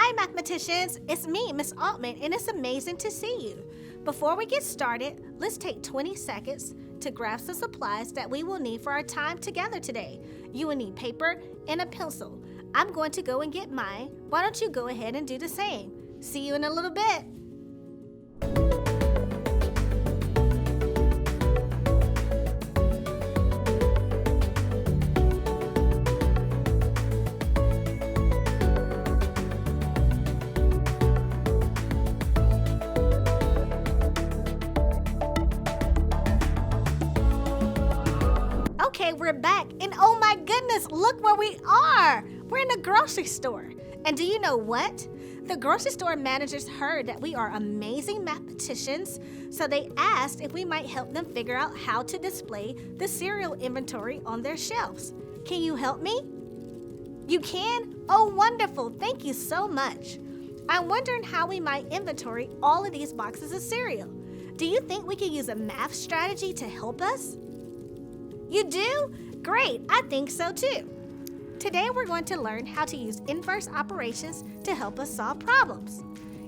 Hi mathematicians, it's me, Miss Altman, and it's amazing to see you. Before we get started, let's take 20 seconds to grab some supplies that we will need for our time together today. You will need paper and a pencil. I'm going to go and get mine. Why don't you go ahead and do the same? See you in a little bit. Okay, we're back, and oh my goodness, look where we are! We're in a grocery store. And do you know what? The grocery store managers heard that we are amazing mathematicians, so they asked if we might help them figure out how to display the cereal inventory on their shelves. Can you help me? You can? Oh, wonderful. Thank you so much. I'm wondering how we might inventory all of these boxes of cereal. Do you think we can use a math strategy to help us? You do? Great, I think so too. Today we're going to learn how to use inverse operations to help us solve problems.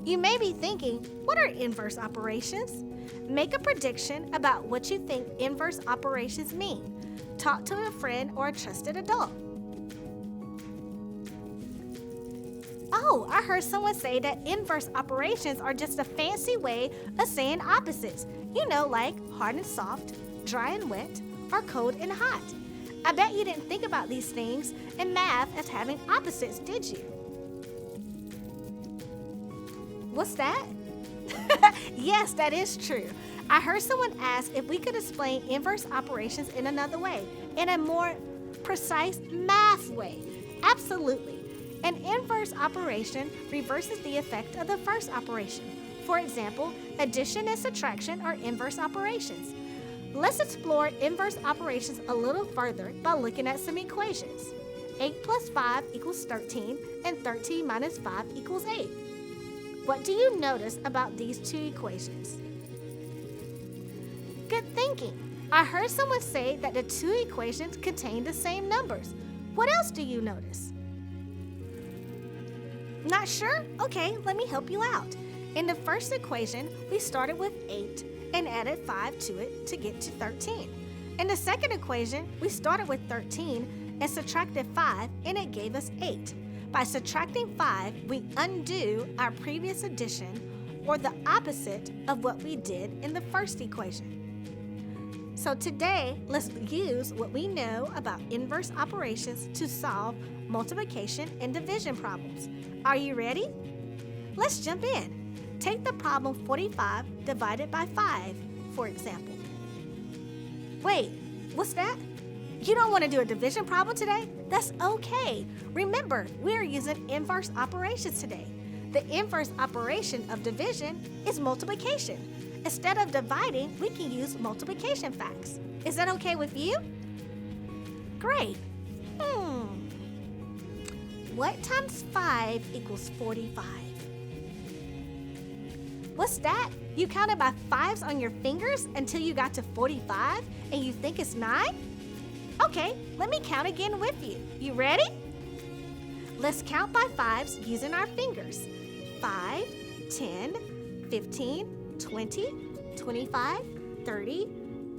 You may be thinking, what are inverse operations? Make a prediction about what you think inverse operations mean. Talk to a friend or a trusted adult. Oh, I heard someone say that inverse operations are just a fancy way of saying opposites. You know, like hard and soft, dry and wet, or cold and hot. I bet you didn't think about these things in math as having opposites, did you? What's that? Yes, that is true. I heard someone ask if we could explain inverse operations in another way, in a more precise math way. Absolutely. An inverse operation reverses the effect of the first operation. For example, addition and subtraction are inverse operations. Let's explore inverse operations a little further by looking at some equations. 8 plus 5 equals 13, and 13 minus 5 equals 8. What do you notice about these two equations? Good thinking. I heard someone say that the two equations contain the same numbers. What else do you notice? Not sure? Okay, let me help you out. In the first equation, we started with 8 and added 5 to it to get to 13. In the second equation, we started with 13 and subtracted 5, and it gave us 8. By subtracting 5, we undo our previous addition, or the opposite of what we did in the first equation. So today, let's use what we know about inverse operations to solve multiplication and division problems. Are you ready? Let's jump in. Take the problem 45 divided by 5, for example. Wait, what's that? You don't want to do a division problem today? That's okay. Remember, we're using inverse operations today. The inverse operation of division is multiplication. Instead of dividing, we can use multiplication facts. Is that okay with you? Great. What times 5 equals 45? What's that? You counted by 5s on your fingers until you got to 45 and you think it's 9? Okay, let me count again with you. You ready? Let's count by 5s using our fingers. 5, 10, 15, 20, 25, 30,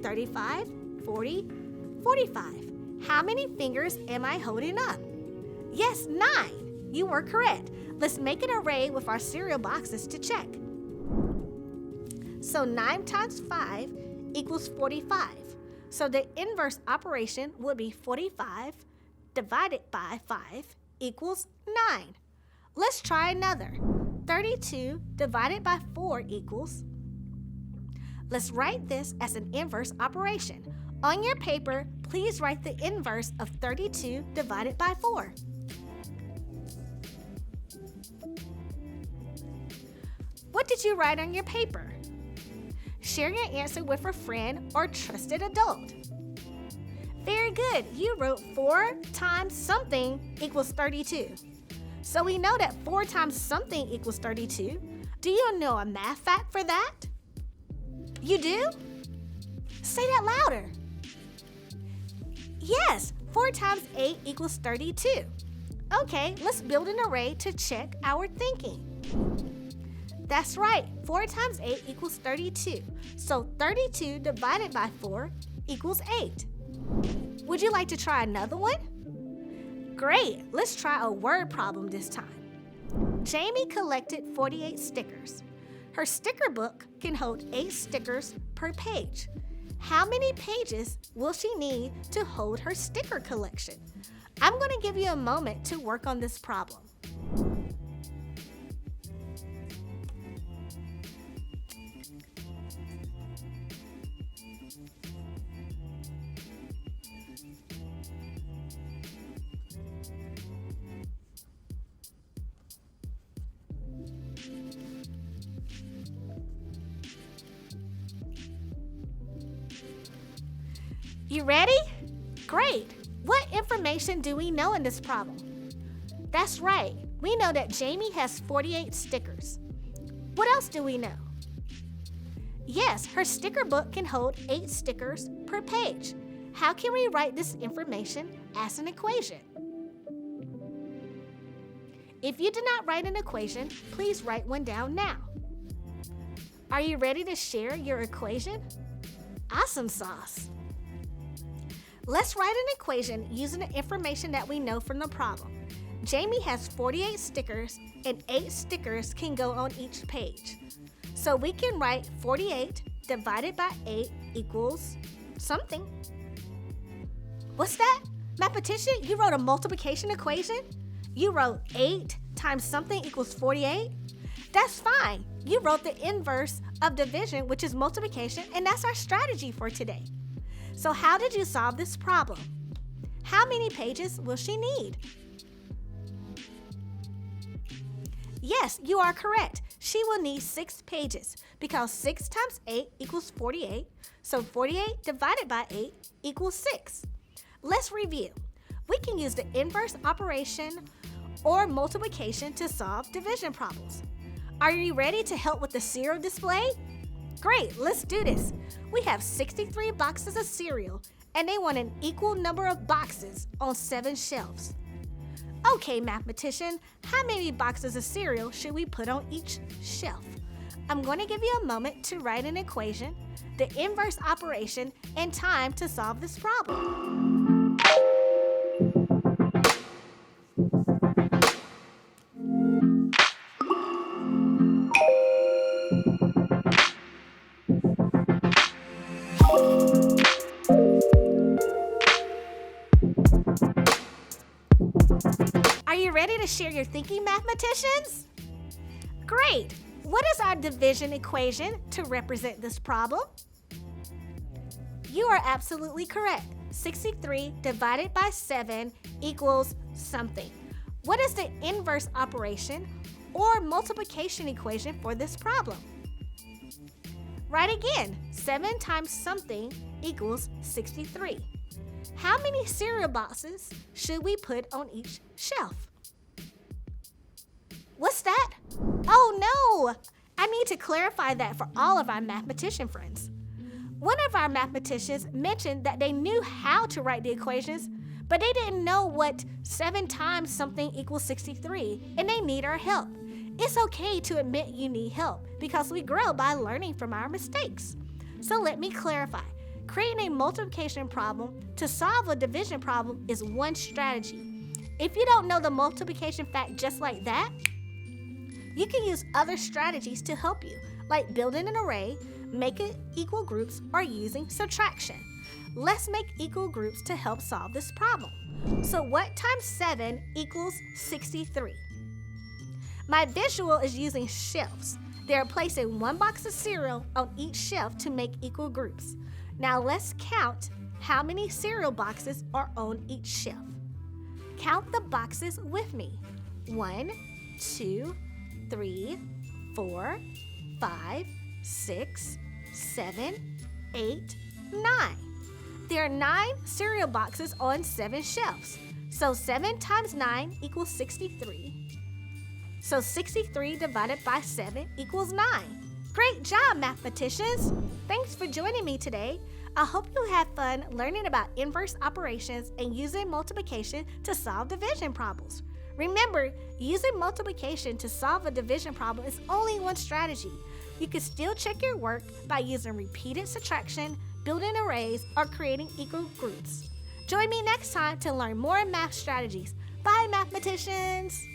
35, 40, 45. How many fingers am I holding up? Yes, 9. You were correct. Let's make an array with our cereal boxes to check. So 9 times 5 equals 45. So the inverse operation would be 45 divided by 5 equals 9. Let's try another. 32 divided by 4 equals. Let's write this as an inverse operation. On your paper, please write the inverse of 32 divided by 4. What did you write on your paper? Share your answer with a friend or trusted adult. Very good. You wrote 4 times something equals 32. So we know that 4 times something equals 32. Do you know a math fact for that? You do? Say that louder. Yes, 4 times 8 equals 32. Okay, let's build an array to check our thinking. That's right, 4 times 8 equals 32. So 32 divided by 4 equals 8. Would you like to try another one? Great, let's try a word problem this time. Jamie collected 48 stickers. Her sticker book can hold 8 stickers per page. How many pages will she need to hold her sticker collection? I'm going to give you a moment to work on this problem. You ready? Great! What information do we know in this problem? That's right, we know that Jamie has 48 stickers. What else do we know? Yes, her sticker book can hold 8 stickers per page. How can we write this information as an equation? If you did not write an equation, please write one down now. Are you ready to share your equation? Awesome sauce! Let's write an equation using the information that we know from the problem. Jamie has 48 stickers and 8 stickers can go on each page. So we can write 48 divided by 8 equals something. What's that? Mathematician, you wrote a multiplication equation? You wrote 8 times something equals 48? That's fine. You wrote the inverse of division, which is multiplication, and that's our strategy for today. So how did you solve this problem? How many pages will she need? Yes, you are correct. She will need 6 pages because 6 times 8 equals 48. So 48 divided by 8 equals 6. Let's review. We can use the inverse operation or multiplication to solve division problems. Are you ready to help with the cereal display? Great, let's do this. We have 63 boxes of cereal, and they want an equal number of boxes on 7 shelves. Okay, mathematician, how many boxes of cereal should we put on each shelf? I'm going to give you a moment to write an equation, the inverse operation, and time to solve this problem. Are you ready to share your thinking, mathematicians? Great! What is our division equation to represent this problem? You are absolutely correct. 63 divided by 7 equals something. What is the inverse operation or multiplication equation for this problem? Right again, 7 times something equals 63. How many cereal boxes should we put on each shelf? What's that? Oh no! I need to clarify that for all of our mathematician friends. One of our mathematicians mentioned that they knew how to write the equations, but they didn't know what 7 times something equals 63, and they need our help. It's okay to admit you need help because we grow by learning from our mistakes. So let me clarify. Creating a multiplication problem to solve a division problem is one strategy. If you don't know the multiplication fact just like that, you can use other strategies to help you, like building an array, making equal groups, or using subtraction. Let's make equal groups to help solve this problem. So what times 7 equals 63? My visual is using shelves. They are placing 1 box of cereal on each shelf to make equal groups. Now let's count how many cereal boxes are on each shelf. Count the boxes with me. 1, 2, 3, 4, 5, 6, 7, 8, 9. There are 9 cereal boxes on 7 shelves. So 7 times 9 equals 63. So 63 divided by 7 equals 9. Great job, mathematicians! Thanks for joining me today. I hope you had fun learning about inverse operations and using multiplication to solve division problems. Remember, using multiplication to solve a division problem is only one strategy. You can still check your work by using repeated subtraction, building arrays, or creating equal groups. Join me next time to learn more math strategies. Bye, mathematicians!